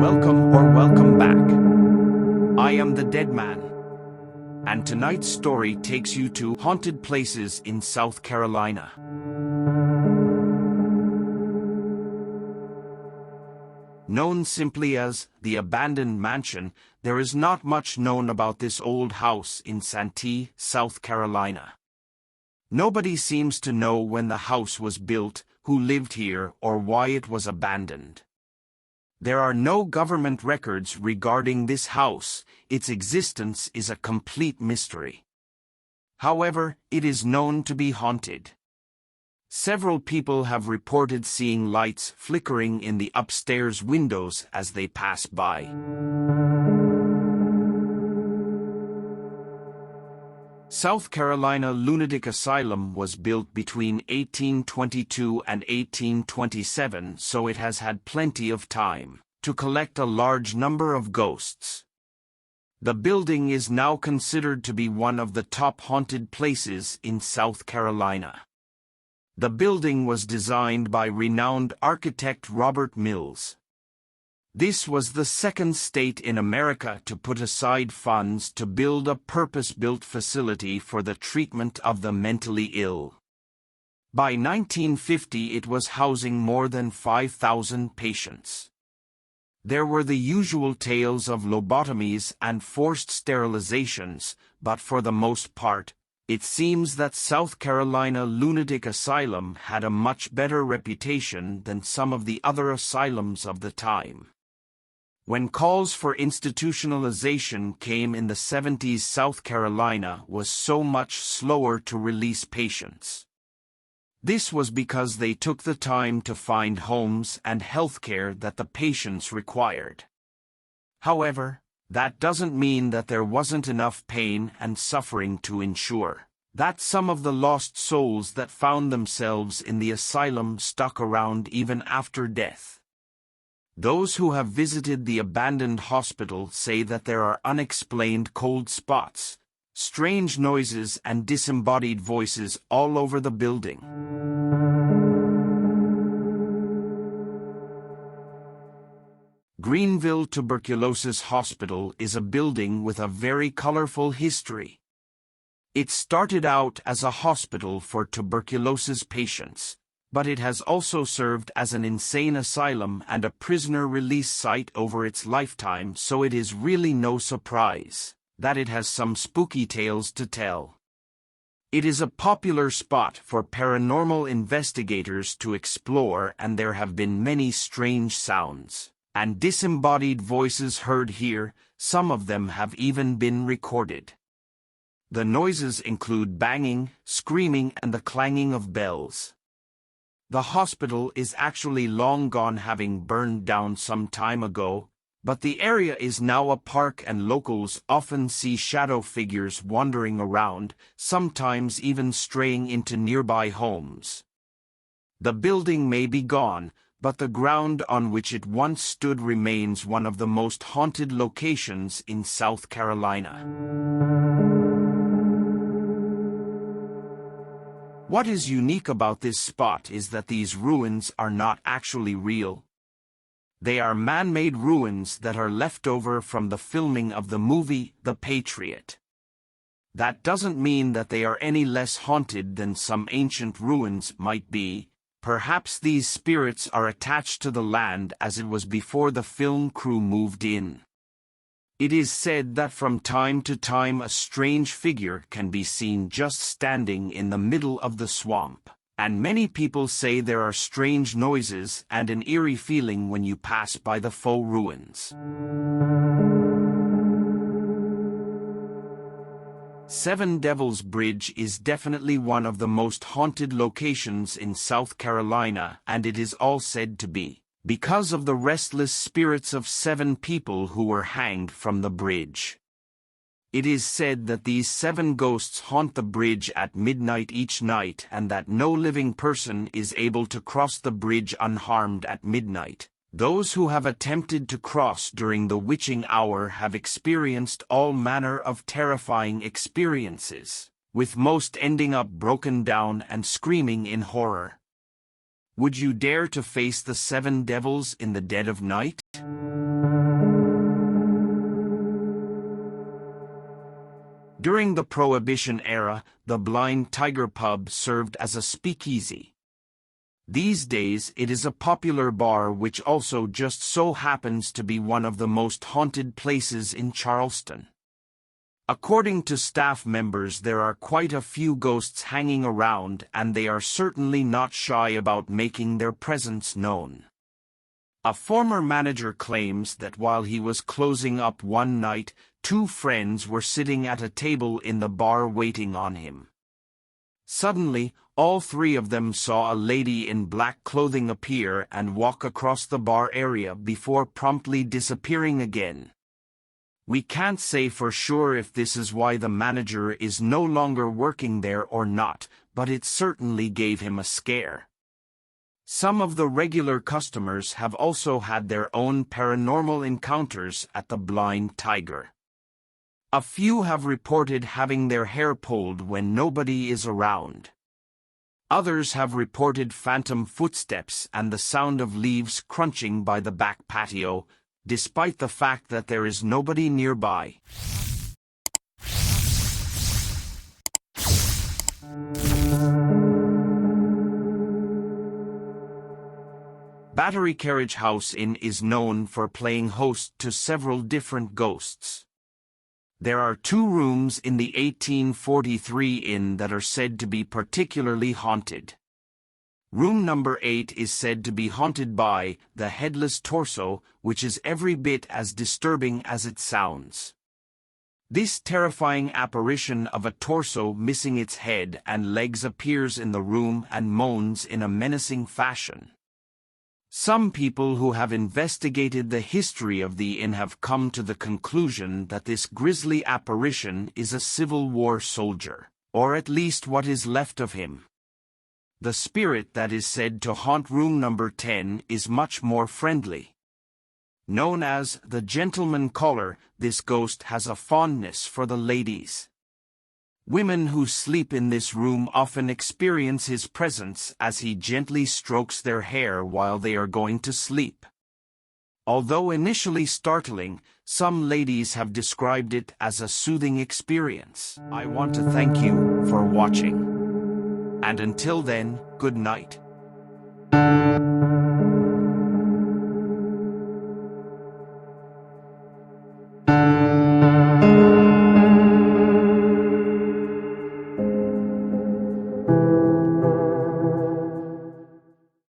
Welcome back. I am the Dead Man, and tonight's story takes you to haunted places in South Carolina. Known simply as the Abandoned Mansion, there is not much known about this old house in Santee, South Carolina. Nobody seems to know when the house was built, who lived here, or why it was abandoned. There are no government records regarding this house. Its existence is a complete mystery. However, it is known to be haunted. Several people have reported seeing lights flickering in the upstairs windows as they pass by. South Carolina Lunatic Asylum was built between 1822 and 1827, so it has had plenty of time to collect a large number of ghosts. The building is now considered to be one of the top haunted places in South Carolina. The building was designed by renowned architect Robert Mills. This was the second state in America to put aside funds to build a purpose-built facility for the treatment of the mentally ill. By 1950 it was housing more than 5,000 patients. There were the usual tales of lobotomies and forced sterilizations, but for the most part, it seems that South Carolina Lunatic Asylum had a much better reputation than some of the other asylums of the time. When calls for institutionalization came in the 70s, South Carolina was so much slower to release patients. This was because they took the time to find homes and healthcare that the patients required. However, that doesn't mean that there wasn't enough pain and suffering to ensure that some of the lost souls that found themselves in the asylum stuck around even after death. Those who have visited the abandoned hospital say that there are unexplained cold spots, strange noises and disembodied voices all over the building. Greenville Tuberculosis Hospital is a building with a very colorful history. It started out as a hospital for tuberculosis patients, but it has also served as an insane asylum and a prisoner release site over its lifetime, so it is really no surprise that it has some spooky tales to tell. It is a popular spot for paranormal investigators to explore, and there have been many strange sounds and disembodied voices heard here. Some of them have even been recorded. The noises include banging, screaming, and the clanging of bells. The hospital is actually long gone, having burned down some time ago, but the area is now a park and locals often see shadow figures wandering around, sometimes even straying into nearby homes. The building may be gone, but the ground on which it once stood remains one of the most haunted locations in South Carolina. What is unique about this spot is that these ruins are not actually real. They are man-made ruins that are left over from the filming of the movie The Patriot. That doesn't mean that they are any less haunted than some ancient ruins might be. Perhaps these spirits are attached to the land as it was before the film crew moved in. It is said that from time to time a strange figure can be seen just standing in the middle of the swamp, and many people say there are strange noises and an eerie feeling when you pass by the faux ruins. Seven Devils Bridge is definitely one of the most haunted locations in South Carolina, and it is all said to be because of the restless spirits of 7 people who were hanged from the bridge. It is said that these 7 ghosts haunt the bridge at midnight each night, and that no living person is able to cross the bridge unharmed at midnight. Those who have attempted to cross during the witching hour have experienced all manner of terrifying experiences, with most ending up broken down and screaming in horror. Would you dare to face the 7 devils in the dead of night? During the Prohibition era, the Blind Tiger pub served as a speakeasy. These days it is a popular bar which also just so happens to be one of the most haunted places in Charleston. According to staff members, there are quite a few ghosts hanging around, and they are certainly not shy about making their presence known. A former manager claims that while he was closing up one night, two friends were sitting at a table in the bar waiting on him. Suddenly, all three of them saw a lady in black clothing appear and walk across the bar area before promptly disappearing again. We can't say for sure if this is why the manager is no longer working there or not, but it certainly gave him a scare. Some of the regular customers have also had their own paranormal encounters at the Blind Tiger. A few have reported having their hair pulled when nobody is around. Others have reported phantom footsteps and the sound of leaves crunching by the back patio, despite the fact that there is nobody nearby. Battery Carriage House Inn is known for playing host to several different ghosts. There are 2 rooms in the 1843 inn that are said to be particularly haunted. Room number 8 is said to be haunted by the headless torso, which is every bit as disturbing as it sounds. This terrifying apparition of a torso missing its head and legs appears in the room and moans in a menacing fashion. Some people who have investigated the history of the inn have come to the conclusion that this grisly apparition is a Civil War soldier, or at least what is left of him. The spirit that is said to haunt room number 10 is much more friendly. Known as the gentleman caller, this ghost has a fondness for the ladies. Women who sleep in this room often experience his presence as he gently strokes their hair while they are going to sleep. Although initially startling, some ladies have described it as a soothing experience. I want to thank you for watching. And until then, good night.